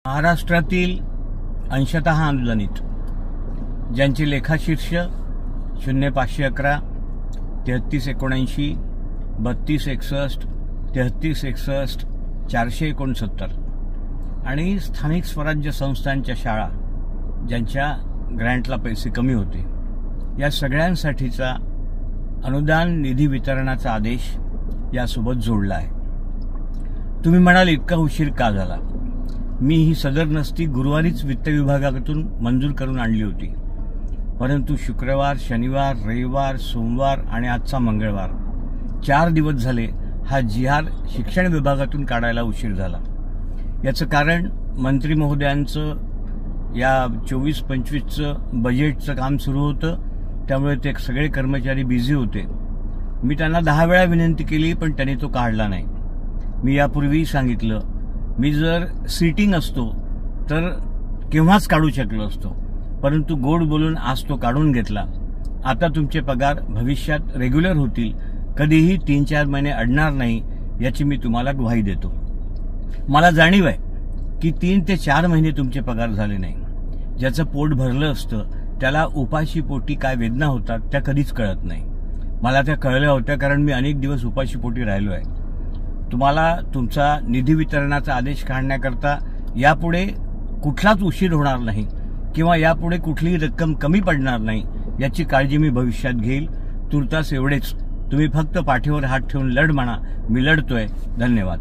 महाराष्ट्रातील अंशतः अनुदानित ज्यांचे लेखाशीर्ष 0511 3379 3261 3361 469 आणि स्थानिक स्वराज्य संस्थांच्या शाळा ज्यांच्या ग्रँटला पैसे कमी होते या सगळ्यांसाठीचा अनुदान निधी वितरणाचा आदेश यासोबत जोडला आहे। तुम्ही म्हणाल इतका उशीर का झाला? मी ही सदर नस्ती गुरुवारीच वित्त विभागातून मंजूर करून आणली होती, परंतु शुक्रवार, शनिवार, रविवार, सोमवार आणि आजचा मंगळवार 4 दिवस झाले हा जी.आर. शिक्षण विभागातून काढायला उशीर झाला। याचं कारण मंत्री महोदयांचं या 24-25चं बजेटचं काम सुरू होतं, त्यामुळे ते सगळे कर्मचारी बिझी होते। मी त्यांना 10 वेळा विनंती केली पण त्यांनी तो काढला नाही। मी यापूर्वी सांगितलं, मी जर सीटिंग असतो तर केव्हाच काढू शकलो असतो, परंतु गोड बोलून आज तो काढून घेतला। आता तुमचे पगार भविष्यात रेग्युलर होतील, कधीही 3-4 महिने अडणार नाही याची मी तुम्हाला ग्वाही देतो। मला जाणीव आहे की 3 ते 4 महिने तुमचे पगार झाले नाही। ज्याचं पोट भरलं असतं त्याला उपाशी पोटी काय वेदना होतात त्या कधीच कळत नाही। मला त्या कळल्या होत्या, कारण मी अनेक दिवस उपाशी पोटी राहिलो आहे। तुम्हाला तुमचा निधी वितरणाचा आदेश काढण्याकरता यापुढे कुठलाच उशीर होणार नाही किंवा यापुढे कुठलीही रक्कम कमी पडणार नाही याची काळजी मी भविष्यात घेईल। तुर्तास एवढेच। तुम्ही फक्त पाठीवर हात ठेवून लढ म्हणा, मी लढतोय। धन्यवाद।